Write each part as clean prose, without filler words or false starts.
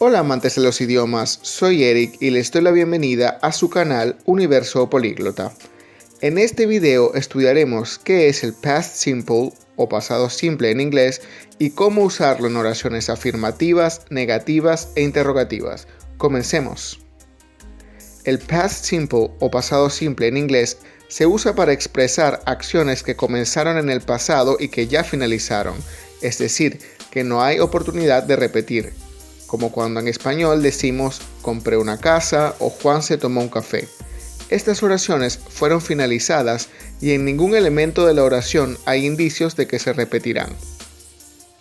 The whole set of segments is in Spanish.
Hola amantes de los idiomas, soy Eric y les doy la bienvenida a su canal Universo Políglota. En este video estudiaremos qué es el past simple o pasado simple en inglés y cómo usarlo en oraciones afirmativas, negativas e interrogativas. Comencemos. El past simple o pasado simple en inglés se usa para expresar acciones que comenzaron en el pasado y que ya finalizaron, es decir, que no hay oportunidad de repetir, como cuando en español decimos compré una casa o Juan se tomó un café. Estas oraciones fueron finalizadas y en ningún elemento de la oración hay indicios de que se repetirán.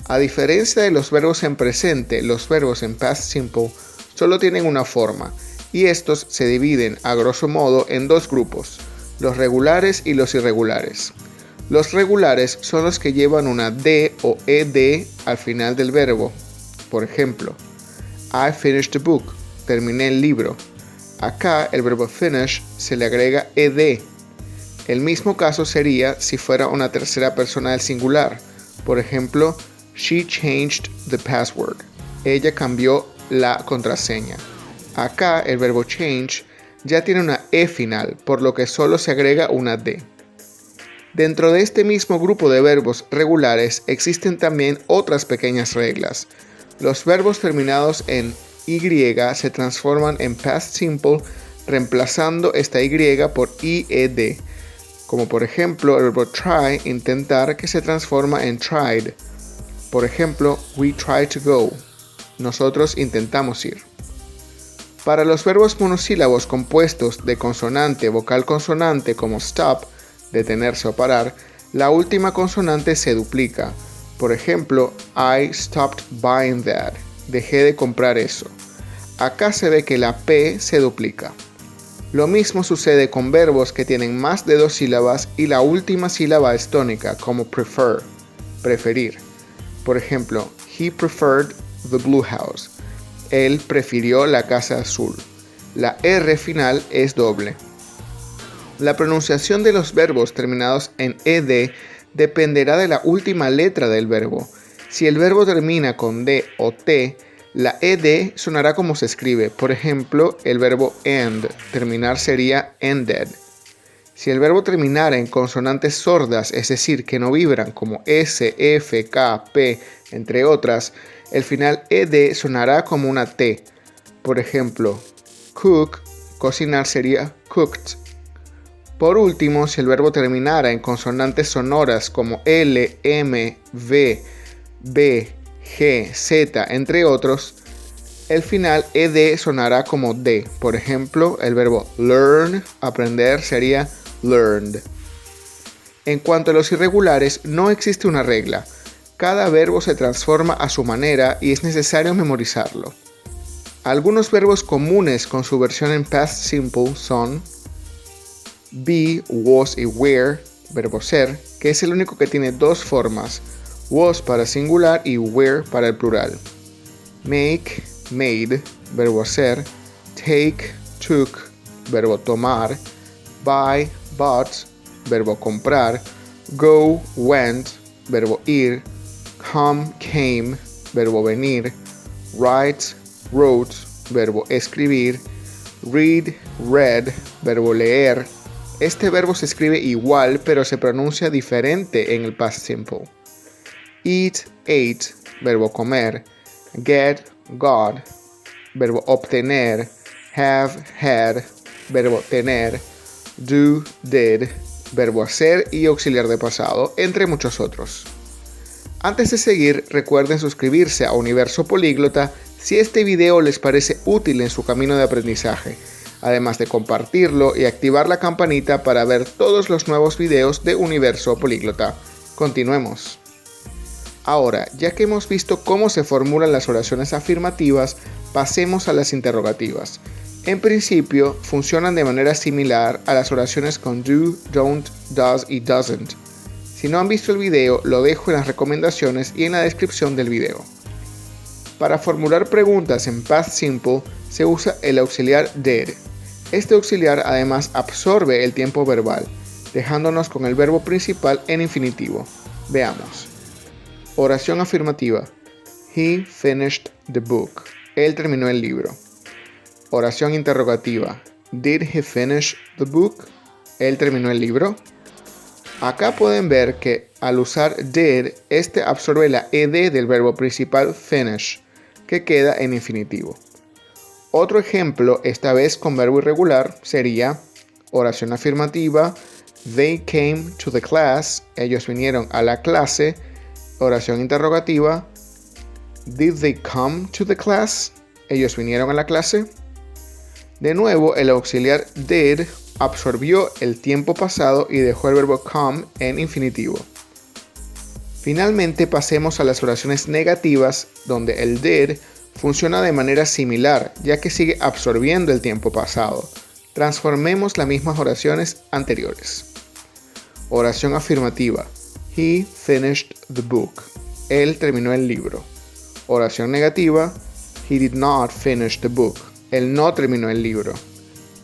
A diferencia de los verbos en presente, los verbos en past simple solo tienen una forma, y estos se dividen a grosso modo en dos grupos, los regulares y los irregulares. Los regulares son los que llevan una D o ED al final del verbo. Por ejemplo, I finished the book, terminé el libro. Acá el verbo finish se le agrega ed. El mismo caso sería si fuera una tercera persona del singular. Por ejemplo, she changed the password. Ella cambió la contraseña. Acá el verbo change ya tiene una E final, por lo que solo se agrega una D. Dentro de este mismo grupo de verbos regulares existen también otras pequeñas reglas. Los verbos terminados en Y se transforman en past simple reemplazando esta Y por IED, como por ejemplo el verbo try, intentar, que se transforma en tried. Por ejemplo, we try to go, nosotros intentamos ir. Para los verbos monosílabos compuestos de consonante, vocal consonante como stop, detenerse o parar, la última consonante se duplica. Por ejemplo, I stopped buying that. Dejé de comprar eso. Acá se ve que la P se duplica. Lo mismo sucede con verbos que tienen más de dos sílabas y la última sílaba es tónica, como prefer, preferir. Por ejemplo, he preferred the blue house. Él prefirió la casa azul. La R final es doble. La pronunciación de los verbos terminados en ed dependerá de la última letra del verbo. Si el verbo termina con D o T, la ed sonará como se escribe. Por ejemplo, el verbo end, terminar sería ended. Si el verbo terminara en consonantes sordas, es decir, que no vibran, como S, F, K, P, entre otras, el final ed sonará como una T. Por ejemplo, cook, cocinar sería cooked. Por último, si el verbo terminara en consonantes sonoras como L, M, V, B, G, Z, entre otros, el final ed sonará como D. Por ejemplo, el verbo learn, aprender, sería learned. En cuanto a los irregulares, no existe una regla. Cada verbo se transforma a su manera y es necesario memorizarlo. Algunos verbos comunes con su versión en past simple son be, was y were, verbo ser, que es el único que tiene dos formas, was para singular y were para el plural. Make, made, verbo hacer. Take, took, verbo tomar. Buy, bought, verbo comprar. Go, went, verbo ir. Come, came, verbo venir. Write, wrote, verbo escribir. Read, read, verbo leer. Este verbo se escribe igual, pero se pronuncia diferente en el past simple. Eat, ate, verbo comer. Get, got, verbo obtener. Have, had, verbo tener. Do, did, verbo hacer y auxiliar de pasado, entre muchos otros. Antes de seguir, recuerden suscribirse a Universo Políglota si este video les parece útil en su camino de aprendizaje, además de compartirlo y activar la campanita para ver todos los nuevos videos de Universo Políglota. Continuemos. Ahora, ya que hemos visto cómo se formulan las oraciones afirmativas, pasemos a las interrogativas. En principio, funcionan de manera similar a las oraciones con do, don't, does y doesn't. Si no han visto el video, lo dejo en las recomendaciones y en la descripción del video. Para formular preguntas en past simple, se usa el auxiliar did. Este auxiliar además absorbe el tiempo verbal, dejándonos con el verbo principal en infinitivo. Veamos. Oración afirmativa. He finished the book. Él terminó el libro. Oración interrogativa. Did he finish the book? Él terminó el libro. Acá pueden ver que al usar did, este absorbe la ed del verbo principal finish, que queda en infinitivo. Otro ejemplo, esta vez con verbo irregular, sería oración afirmativa. They came to the class. Ellos vinieron a la clase. Oración interrogativa. Did they come to the class? Ellos vinieron a la clase. De nuevo, el auxiliar did absorbió el tiempo pasado y dejó el verbo come en infinitivo. Finalmente pasemos a las oraciones negativas, donde el did funciona de manera similar, ya que sigue absorbiendo el tiempo pasado. Transformemos las mismas oraciones anteriores. Oración afirmativa. He finished the book. Él terminó el libro. Oración negativa. He did not finish the book. Él no terminó el libro.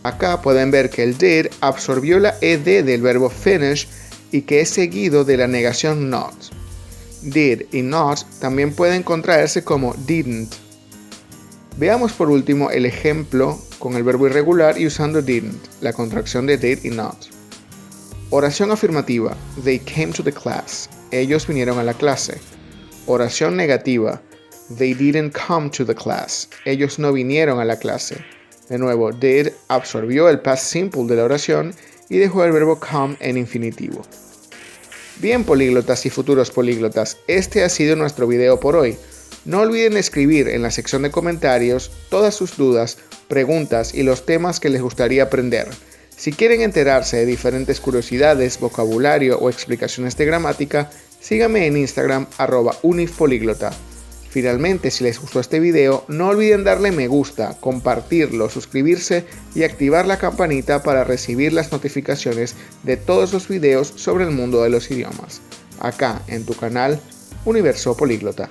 Acá pueden ver que el did absorbió la ed del verbo finish y que es seguido de la negación not. Did y not también pueden contraerse como didn't. Veamos por último el ejemplo con el verbo irregular y usando didn't, la contracción de did y not. Oración afirmativa. They came to the class. Ellos vinieron a la clase. Oración negativa. They didn't come to the class. Ellos no vinieron a la clase. De nuevo, did absorbió el past simple de la oración y dejó el verbo come en infinitivo. Bien, políglotas y futuros políglotas, este ha sido nuestro video por hoy. No olviden escribir en la sección de comentarios todas sus dudas, preguntas y los temas que les gustaría aprender. Si quieren enterarse de diferentes curiosidades, vocabulario o explicaciones de gramática, síganme en Instagram @unifpoliglota. Finalmente, si les gustó este video, no olviden darle me gusta, compartirlo, suscribirse y activar la campanita para recibir las notificaciones de todos los videos sobre el mundo de los idiomas, acá en tu canal Universo Políglota.